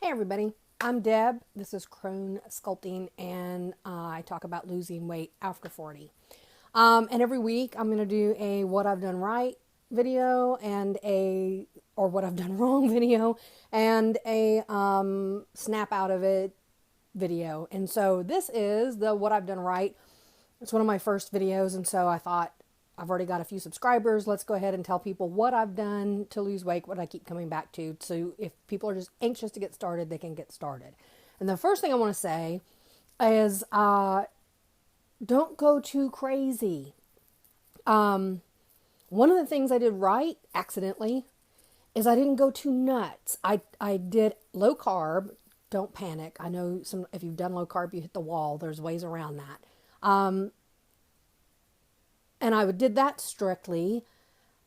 Hey everybody, I'm Deb. This is Crone Sculpting, and I talk about losing weight after 40. And every week I'm going to do a what I've done right video and or what I've done wrong video and a snap out of it video. And so this is the what I've done right. It's one of my first videos, and so I thought, I've already got a few subscribers. Let's go ahead and tell people what I've done to lose weight, what I keep coming back to. So if people are just anxious to get started, they can get started. And the first thing I want to say is don't go too crazy. One of the things I did right, accidentally, is I didn't go too nuts. I did low carb. Don't panic. I know if you've done low carb, you hit the wall. There's ways around that. And I did that strictly.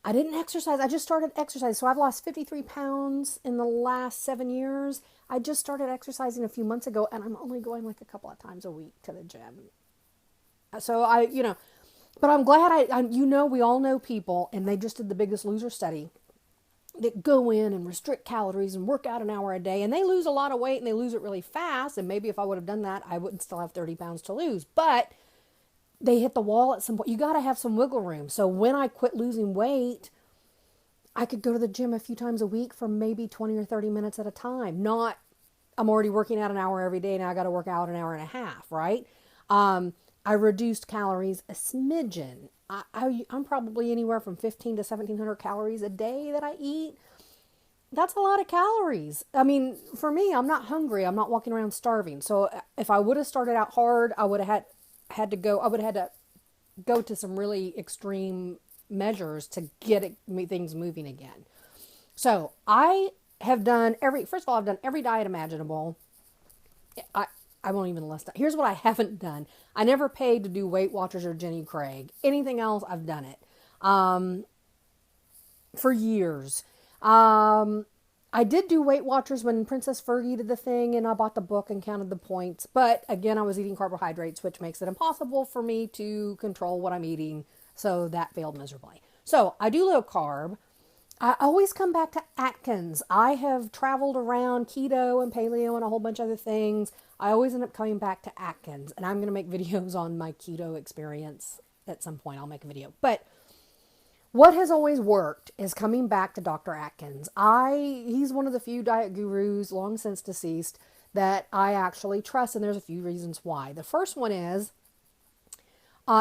I didn't exercise. I just started exercise. So I've lost 53 pounds in the last 7 years. I just started exercising a few months ago, and I'm only going like a couple of times a week to the gym. So but I'm glad we all know people, and they just did the Biggest Loser study, that go in and restrict calories and work out an hour a day, and they lose a lot of weight, and they lose it really fast. And maybe if I would have done that, I wouldn't still have 30 pounds to lose. But they hit the wall at some point. You got to have some wiggle room. So when I quit losing weight, I could go to the gym a few times a week for maybe 20 or 30 minutes at a time. Not, I'm already working out an hour every day. Now I got to work out an hour and a half, right? I reduced calories a smidgen. I'm probably anywhere from 15 to 1,700 calories a day that I eat. That's a lot of calories. I mean, for me, I'm not hungry. I'm not walking around starving. So if I would have started out hard, I would have had to go to some really extreme measures to get things moving again. So I have done first of all, I've done every diet imaginable. I won't even list that. Here's what I haven't done. I never paid to do Weight Watchers or Jenny Craig. Anything else, I've done it. For years. I did do Weight Watchers when Princess Fergie did the thing, and I bought the book and counted the points. But again, I was eating carbohydrates, which makes it impossible for me to control what I'm eating. So that failed miserably. So I do low carb. I always come back to Atkins. I have traveled around keto and paleo and a whole bunch of other things. I always end up coming back to Atkins. And I'm going to make videos on my keto experience at some point. I'll make a video. But what has always worked is coming back to Dr. Atkins. He's one of the few diet gurus, long since deceased, that I actually trust, and there's a few reasons why. The first one is,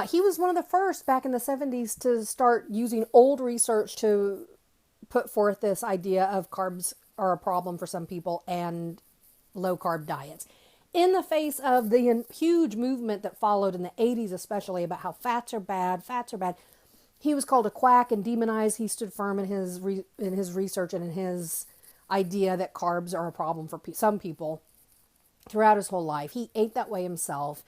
he was one of the first back in the 70s to start using old research to put forth this idea of carbs are a problem for some people and low carb diets. In the face of the huge movement that followed in the 80s, especially about how fats are bad, he was called a quack and demonized. He stood firm in his research and in his idea that carbs are a problem for some people throughout his whole life. He ate that way himself.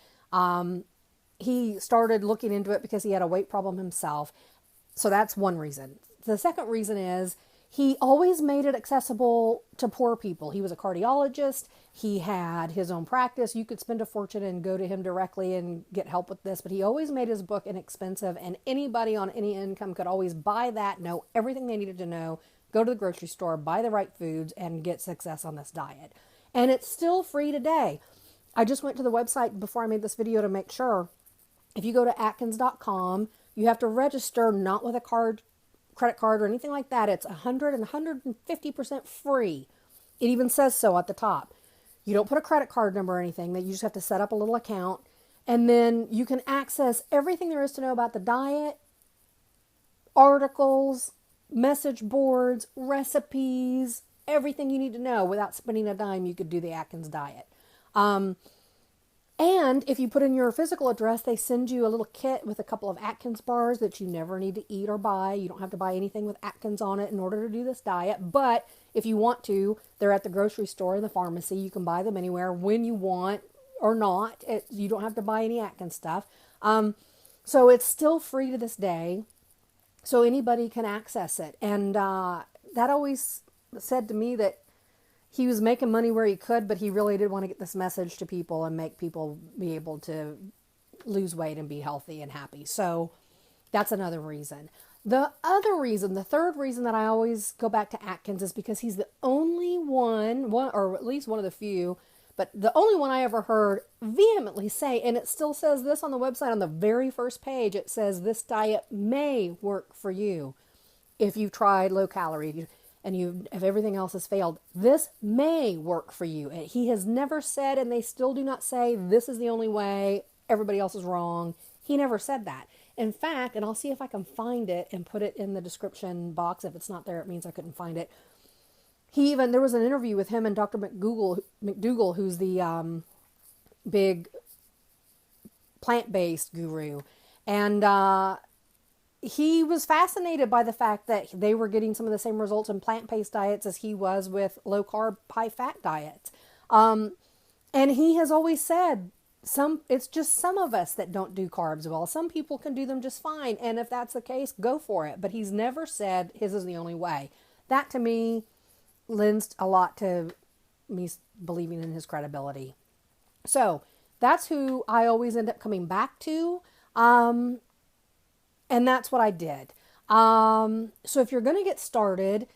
He started looking into it because he had a weight problem himself. So that's one reason. The second reason is he always made it accessible to poor people. He was a cardiologist. He had his own practice. You could spend a fortune and go to him directly and get help with this, but he always made his book inexpensive, and anybody on any income could always buy that, know everything they needed to know, go to the grocery store, buy the right foods, and get success on this diet. And it's still free today. I just went to the website before I made this video to make sure. If you go to Atkins.com, you have to register, not with a credit card or anything like that. It's 100 and 150% free. It even says so at the top. You don't put a credit card number or anything. That you just have to set up a little account, and then you can access everything there is to know about the diet, articles, message boards, recipes, everything you need to know without spending a dime. You could do the Atkins diet. And if you put in your physical address, they send you a little kit with a couple of Atkins bars that you never need to eat or buy. You don't have to buy anything with Atkins on it in order to do this diet. But if you want to, they're at the grocery store and the pharmacy. You can buy them anywhere when you want or not. You don't have to buy any Atkins stuff. So it's still free to this day. So anybody can access it. And that always said to me that he was making money where he could, but he really did want to get this message to people and make people be able to lose weight and be healthy and happy. So that's another reason. The other reason, the third reason that I always go back to Atkins is because he's the only one, or at least one of the few, but the only one I ever heard vehemently say, and it still says this on the website on the very first page, it says this diet may work for you if you've tried low calorie and if everything else has failed. This may work for you. He has never said, and they still do not say, this is the only way, everybody else is wrong. He never said that. In fact, and I'll see if I can find it and put it in the description box. If it's not there, it means I couldn't find it. There was an interview with him and Dr. McDougall, who's the big plant-based guru. And he was fascinated by the fact that they were getting some of the same results in plant-based diets as he was with low-carb, high-fat diets. And he has always said, it's just some of us that don't do carbs well. Some people can do them just fine. And if that's the case, go for it. But he's never said his is the only way. That to me lends a lot to me believing in his credibility. So that's who I always end up coming back to. And that's what I did. So if you're going to get started,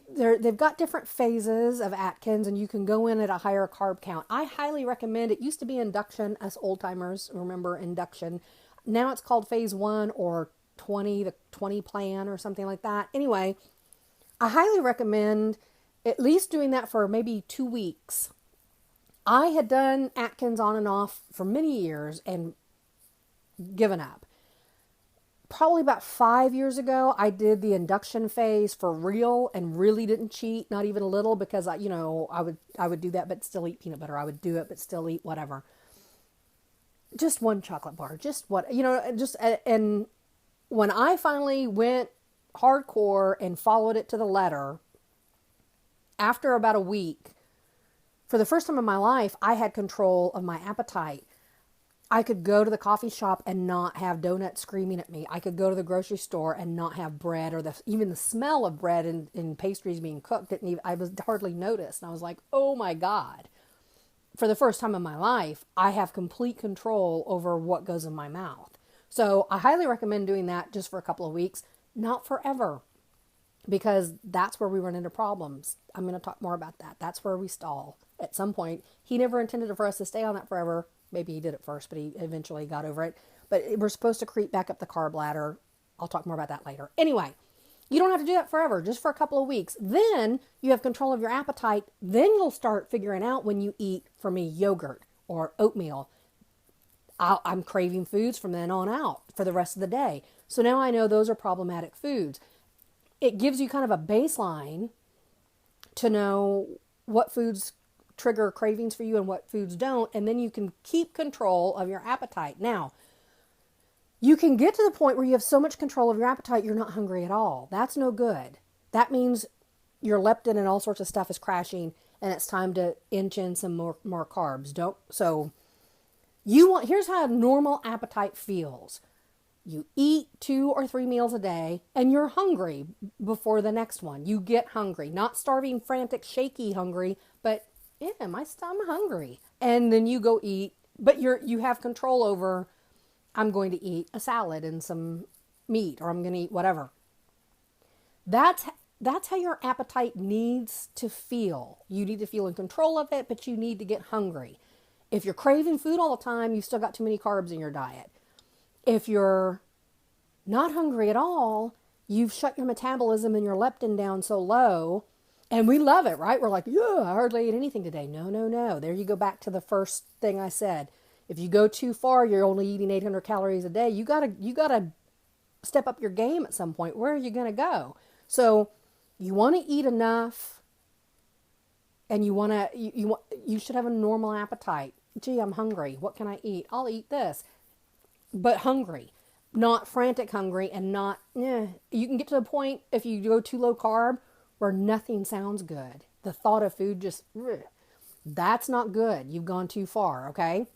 they've got different phases of Atkins, and you can go in at a higher carb count. I highly recommend, it used to be induction, us old timers remember induction. Now it's called phase 1 or 20, the 20 plan or something like that. Anyway, I highly recommend at least doing that for maybe 2 weeks. I had done Atkins on and off for many years and given up. Probably about 5 years ago, I did the induction phase for real and really didn't cheat, not even a little, because I would do that but still eat peanut butter. I would do it but still eat whatever. Just one chocolate bar, and when I finally went hardcore and followed it to the letter, after about a week, for the first time in my life, I had control of my appetite. I could go to the coffee shop and not have donuts screaming at me. I could go to the grocery store and not have bread, or even the smell of bread and pastries being cooked. I was hardly noticed. And I was like, oh my God. For the first time in my life, I have complete control over what goes in my mouth. So I highly recommend doing that just for a couple of weeks, not forever, because that's where we run into problems. I'm going to talk more about that. That's where we stall at some point. He never intended for us to stay on that forever. Maybe he did it first, but he eventually got over it. But we're supposed to creep back up the carb ladder. I'll talk more about that later. Anyway, you don't have to do that forever, just for a couple of weeks. Then you have control of your appetite. Then you'll start figuring out when you eat, for me, yogurt or oatmeal. I'm craving foods from then on out for the rest of the day. So now I know those are problematic foods. It gives you kind of a baseline to know what foods trigger cravings for you and what foods don't, and then you can keep control of your appetite. Now, you can get to the point where you have so much control of your appetite you're not hungry at all. That's no good. That means your leptin and all sorts of stuff is crashing, and it's time to inch in some more carbs. Here's how a normal appetite feels. You eat 2 or 3 meals a day, and you're hungry before the next one. You get hungry, not starving, frantic, shaky hungry, but yeah, I'm hungry. And then you go eat, but you have control over, I'm going to eat a salad and some meat, or I'm going to eat whatever. That's how your appetite needs to feel. You need to feel in control of it, but you need to get hungry. If you're craving food all the time, you've still got too many carbs in your diet. If you're not hungry at all, you've shut your metabolism and your leptin down so low. And we love it, right? We're like, yeah, I hardly ate anything today. No. There you go back to the first thing I said. If you go too far, you're only eating 800 calories a day. You gotta step up your game at some point. Where are you gonna go? So you want to eat enough, and you should have a normal appetite. Gee, I'm hungry. What can I eat? I'll eat this, but hungry, not frantic hungry, and not. You can get to the point if you go too low carb, where nothing sounds good. The thought of food just, that's not good. You've gone too far, okay?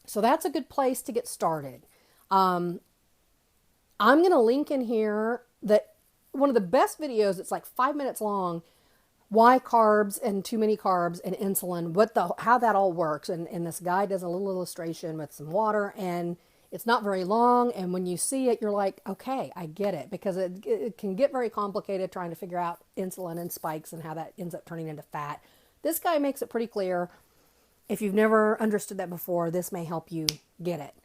So that's a good place to get started. I'm going to link in here that one of the best videos, it's like 5 minutes long, why carbs and too many carbs and insulin, how that all works. And this guy does a little illustration with some water, and It's not very long, and when you see it, you're like, okay, I get it, because it can get very complicated trying to figure out insulin and spikes and how that ends up turning into fat. This guy makes it pretty clear. If you've never understood that before, this may help you get it.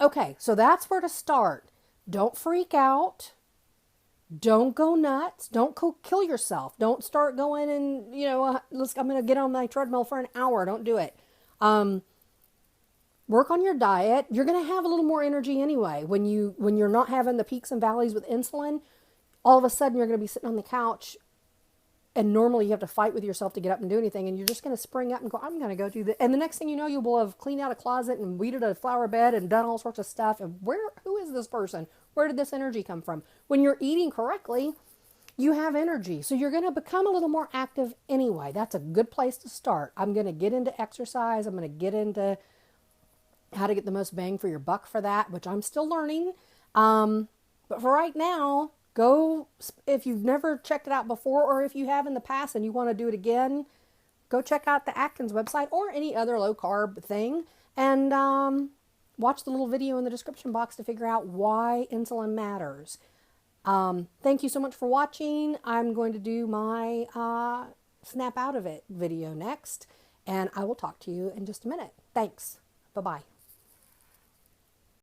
Okay, so that's where to start. Don't freak out. Don't go nuts. Don't go kill yourself. Don't start going and, I'm going to get on my treadmill for an hour. Don't do it. Work on your diet. You're going to have a little more energy anyway. When you're not having the peaks and valleys with insulin, all of a sudden you're going to be sitting on the couch, and normally you have to fight with yourself to get up and do anything, and you're just going to spring up and go, I'm going to go do this. And the next thing you know, you will have cleaned out a closet and weeded a flower bed and done all sorts of stuff. And who is this person? Where did this energy come from? When you're eating correctly, you have energy. So you're going to become a little more active anyway. That's a good place to start. I'm going to get into exercise. I'm going to get into how to get the most bang for your buck for that, which I'm still learning. But for right now, go, if you've never checked it out before, or if you have in the past and you want to do it again, go check out the Atkins website or any other low carb thing, and watch the little video in the description box to figure out why insulin matters. Thank you so much for watching. I'm going to do my snap out of it video next, and I will talk to you in just a minute. Thanks. Bye-bye.